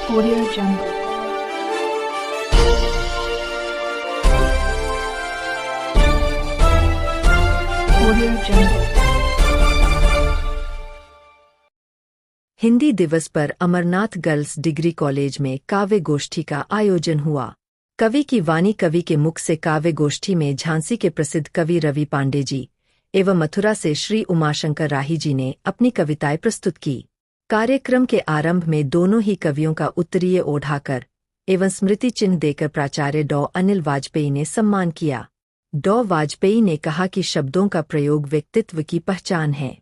Audio Jungle. Audio Jungle. Hindi दिवस पर Amarnath girls degree college में काव्य गोष्ठी का आयोजन हुआ। कवि की वाणी कवि के मुख से काव्य गोष्ठी में झांसी के प्रसिद्ध कवि रवि पांडे जी एवं मथुरा से श्री उमाशंकर राही जी ने अपनी कविताएं प्रस्तुत की। कार्यक्रम के आरंभ में दोनों ही कवियों का उत्तरीय ओढ़ाकर एवं स्मृति चिन्ह देकर प्राचार्य डॉ अनिल वाजपेयी ने सम्मान किया। डॉ वाजपेयी ने कहा कि शब्दों का प्रयोग व्यक्तित्व की पहचान है।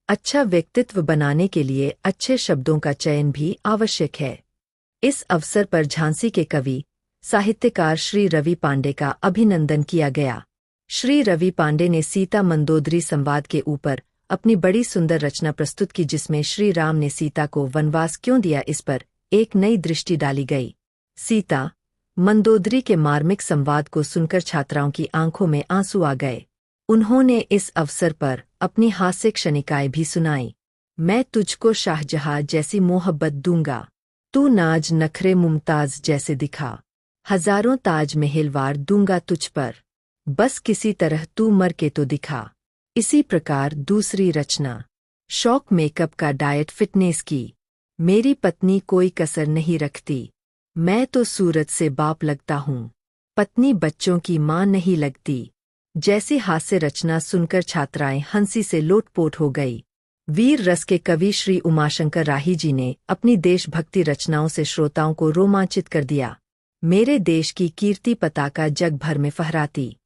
अच्छा व्यक्तित्व बनाने के लिए अच्छे शब्दों का चयन भी आवश्यक है। इस अवसर पर झांसी के कवि साहित्यकार श्री रवि पांडे का अभिनंदन किया गया। श्री रवि पांडे ने सीता मंदोदरी संवाद के ऊपर अपनी बड़ी सुंदर रचना प्रस्तुत की, जिसमें श्री राम ने सीता को वनवास क्यों दिया, इस पर एक नई दृष्टि डाली गई। सीता मंदोदरी के मार्मिक संवाद को सुनकर छात्राओं की आंखों में आंसू आ गए। उन्होंने इस अवसर पर अपनी हास्य क्षणिकाएं भी सुनाई। मैं तुझको शाहजहां जैसी मोहब्बत दूंगा, तू नाज नखरे मुमताज जैसे दिखा, हजारों ताज महलवार दूंगा तुझ पर, बस किसी तरह तू मर के तो दिखा। इसी प्रकार दूसरी रचना शौक मेकअप का डाइट फिटनेस की, मेरी पत्नी कोई कसर नहीं रखती, मैं तो सूरत से बाप लगता हूँ, पत्नी बच्चों की माँ नहीं लगती जैसी हास्य रचना सुनकर छात्राएं हंसी से लोटपोट हो गई। वीर रस के कवि श्री उमाशंकर राही जी ने अपनी देशभक्ति रचनाओं से श्रोताओं को रोमांचित कर दिया। मेरे देश की कीर्ति पताका जग भर में फहराती।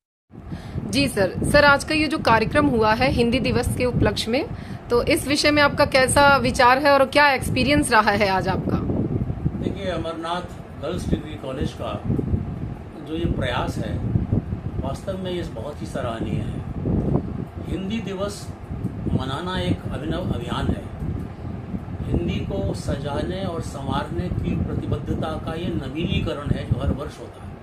जी सर, आज का ये जो कार्यक्रम हुआ है हिंदी दिवस के उपलक्ष्य में, तो इस विषय में आपका कैसा विचार है और क्या एक्सपीरियंस रहा है आज आपका? देखिए, अमरनाथ गर्ल्स डिग्री कॉलेज का जो ये प्रयास है वास्तव में ये बहुत ही सराहनीय है। हिंदी दिवस मनाना एक अभिनव अभियान है। हिंदी को सजाने और संवारने की प्रतिबद्धता का ये नवीनीकरण है जो हर वर्ष होता है।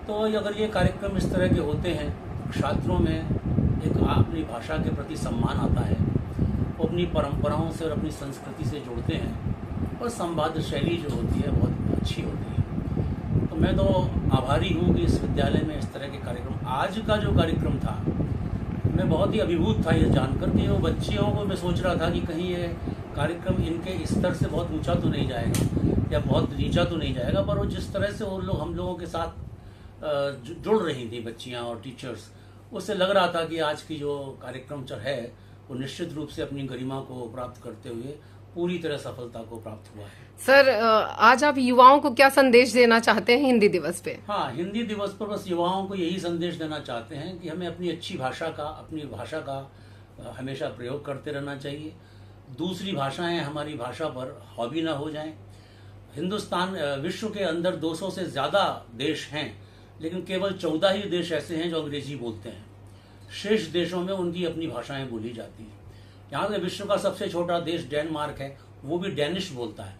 तो अगर ये कार्यक्रम इस तरह के होते हैं, छात्रों में एक अपनी भाषा के प्रति सम्मान आता है, वो अपनी परंपराओं से और अपनी संस्कृति से जुड़ते हैं और संवाद शैली जो होती है बहुत अच्छी होती है। तो मैं तो आभारी हूँ कि इस विद्यालय में इस तरह के कार्यक्रम, आज का जो कार्यक्रम था मैं बहुत ही अभिभूत था ये जानकर कि वो बच्चियों को मैं सोच रहा था कि कहीं ये कार्यक्रम इनके स्तर से बहुत ऊंचा तो नहीं जाएगा या बहुत नीचा तो नहीं जाएगा, पर वो जिस तरह से वो लोग हम लोगों के साथ जुड़ रही थी बच्चियां और टीचर्स, उससे लग रहा था कि आज की जो कार्यक्रम है वो निश्चित रूप से अपनी गरिमा को प्राप्त करते हुए पूरी तरह सफलता को प्राप्त हुआ है। सर, आज आप युवाओं को क्या संदेश देना चाहते हैं हिंदी दिवस पे? हाँ, हिंदी दिवस पर बस युवाओं को यही संदेश देना चाहते हैं कि हमें अपनी अच्छी भाषा का, अपनी भाषा का हमेशा प्रयोग करते रहना चाहिए। दूसरी भाषाएं हमारी भाषा पर हॉबी ना हो जाएं। हिंदुस्तान, विश्व के अंदर 200 से ज़्यादा देश हैं, लेकिन केवल 14 ही देश ऐसे हैं जो अंग्रेजी बोलते हैं। शेष देशों में उनकी अपनी भाषाएं बोली जाती हैं। यहाँ से विश्व का सबसे छोटा देश डेनमार्क है, वो भी डेनिश बोलता है।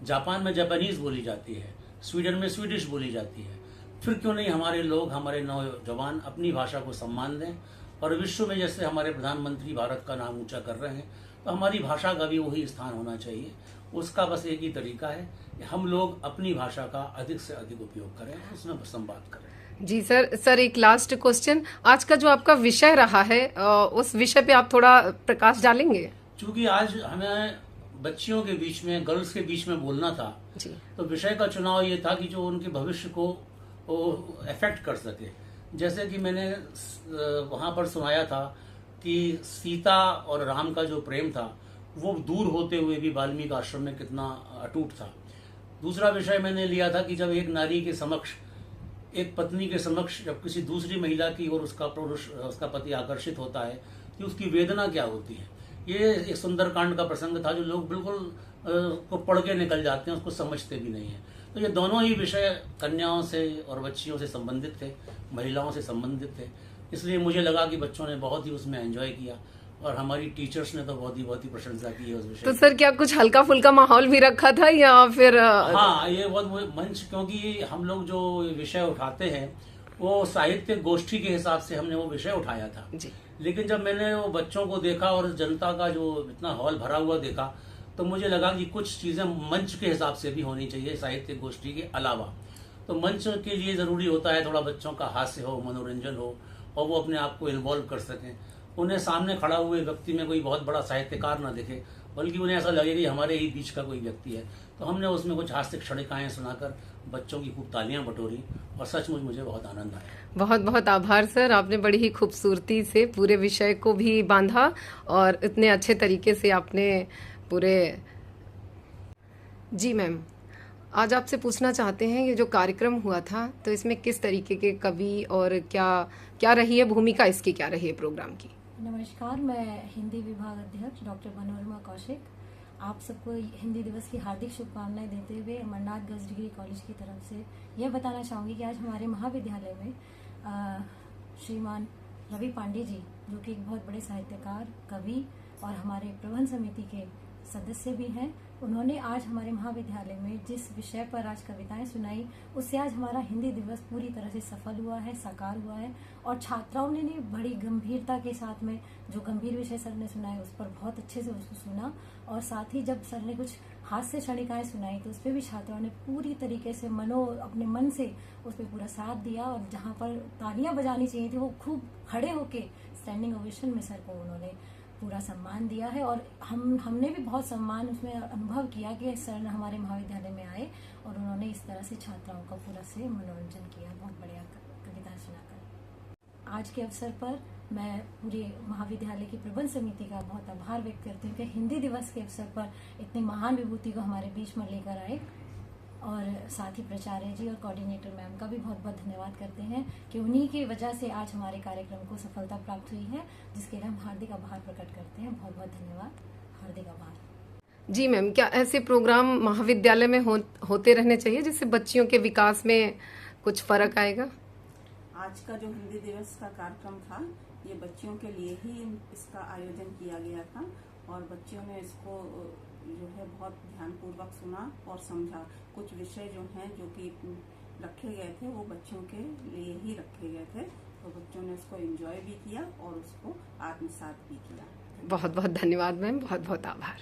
जापान में जापानीज बोली जाती है, स्वीडन में स्वीडिश बोली जाती है। फिर क्यों नहीं हमारे लोग, हमारे नौजवान अपनी भाषा को सम्मान दें और विश्व में जैसे हमारे प्रधानमंत्री भारत का नाम ऊंचा कर रहे हैं, तो हमारी भाषा का भी वही स्थान होना चाहिए। उसका बस एक ही तरीका है कि हम लोग अपनी भाषा का अधिक से अधिक उपयोग करें, उसमें संवाद करें। जी सर, एक लास्ट क्वेश्चन, आज का जो आपका विषय रहा है उस विषय पे आप थोड़ा प्रकाश डालेंगे? क्योंकि आज हमें बच्चियों के बीच में, गर्ल्स के बीच में बोलना था जी, तो विषय का चुनाव ये था कि जो उनके भविष्य को अफेक्ट कर सके। जैसे कि मैंने वहाँ पर सुनाया था कि सीता और राम का जो प्रेम था वो दूर होते हुए भी वाल्मीकि आश्रम में कितना अटूट था। दूसरा विषय मैंने लिया था कि जब एक नारी के समक्ष, एक पत्नी के समक्ष जब किसी दूसरी महिला की ओर उसका पति आकर्षित होता है कि उसकी वेदना क्या होती है। ये एक सुंदरकांड का प्रसंग था जो लोग बिल्कुल को पढ़ के निकल जाते हैं, उसको समझते भी नहीं हैं। तो ये दोनों ही विषय कन्याओं से और बच्चियों से संबंधित थे, महिलाओं से संबंधित थे। इसलिए मुझे लगा कि बच्चों ने बहुत ही उसमें एंजॉय किया और हमारी टीचर्स ने तो बहुत ही प्रशंसा की है उस विषय। तो सर, क्या कुछ हल्का फुल्का माहौल भी रखा था या फिर? हाँ, ये बहुत मंच, क्योंकि हम लोग जो विषय उठाते हैं वो साहित्य गोष्ठी के हिसाब से हमने वो विषय उठाया था जी। लेकिन जब मैंने वो बच्चों को देखा और जनता का जो इतना हॉल भरा हुआ देखा, तो मुझे लगा कि कुछ चीज़ें मंच के हिसाब से भी होनी चाहिए साहित्य गोष्ठी के अलावा। तो मंच के लिए ज़रूरी होता है थोड़ा बच्चों का हास्य हो, मनोरंजन हो, और वो अपने आप को इन्वॉल्व कर सकें। उन्हें सामने खड़ा हुए व्यक्ति में कोई बहुत बड़ा साहित्यकार ना दिखे, बल्कि उन्हें ऐसा लगे कि हमारे ही बीच का कोई व्यक्ति है। तो हमने उसमें कुछ हास्य क्षणिकाएँ सुनाकर बच्चों की खूब तालियां बटोरी, और सचमुच मुझे बहुत आनंद आया। बहुत बहुत आभार सर, आपने बड़ी ही खूबसूरती से पूरे विषय को भी बांधा और इतने अच्छे तरीके से आपने पूरे। जी मैम, आज आपसे पूछना चाहते हैं ये जो कार्यक्रम हुआ था तो इसमें किस तरीके के कवि और क्या क्या रही है भूमिका, इसकी क्या रही है प्रोग्राम की? नमस्कार, मैं हिंदी विभाग अध्यक्ष डॉक्टर मनोरमा कौशिक आप सबको हिंदी दिवस की हार्दिक शुभकामनाएं देते हुए अमरनाथ गर्ल्स डिग्री कॉलेज की तरफ से यह बताना चाहूँगी कि आज हमारे महाविद्यालय में श्रीमान रवि पांडे जी, जो कि एक बहुत बड़े साहित्यकार, कवि और हमारे प्रबंध समिति के सदस्य भी हैं, उन्होंने आज हमारे महाविद्यालय में जिस विषय पर आज कविताएं सुनाई, उससे आज हमारा हिंदी दिवस पूरी तरह से सफल हुआ है, साकार हुआ है। और छात्राओं ने बड़ी गंभीरता के साथ में जो गंभीर विषय सर ने सुनाए उस पर बहुत अच्छे से उसको सुना, और साथ ही जब सर ने कुछ हास्य क्षणिकाएं सुनाई तो उस पर भी छात्राओं ने पूरी तरीके से अपने मन से उस पर पूरा साथ दिया, और जहाँ पर तालियां बजानी चाहिए थी वो खूब खड़े होके स्टैंडिंग ओवेशन में सर को उन्होंने पूरा सम्मान दिया है। और हमने भी बहुत सम्मान उसमें अनुभव किया कि सर हमारे महाविद्यालय में आए और उन्होंने इस तरह से छात्राओं का पूरा से मनोरंजन किया, बहुत बढ़िया कविता सुनाकर। आज के अवसर पर मैं पूरे महाविद्यालय की प्रबंध समिति का बहुत आभार व्यक्त करती हूँ कि हिंदी दिवस के अवसर पर इतनी महान विभूति को हमारे बीच में लेकर आए, और साथ ही प्राचार्य जी और कोऑर्डिनेटर मैम का भी बहुत बहुत धन्यवाद करते हैं कि उन्हीं की वजह से आज हमारे कार्यक्रम को सफलता प्राप्त हुई है, जिसके लिए हम हार्दिक आभार प्रकट करते हैं। बहुत बहुत धन्यवाद, हार्दिक आभार। जी मैम, क्या ऐसे प्रोग्राम महाविद्यालय में होते रहने चाहिए जिससे बच्चियों के विकास में कुछ फर्क आएगा? आज का जो हिंदी दिवस का कार्यक्रम था ये बच्चियों के लिए ही इसका आयोजन किया गया था, और बच्चियों ने इसको जो है बहुत ध्यानपूर्वक सुना और समझा। कुछ विषय जो हैं जो कि रखे गए थे वो बच्चों के लिए ही रखे गए थे, तो बच्चों ने उसको एंजॉय भी किया और उसको आत्मसात भी किया। बहुत बहुत धन्यवाद मैम, बहुत बहुत आभार।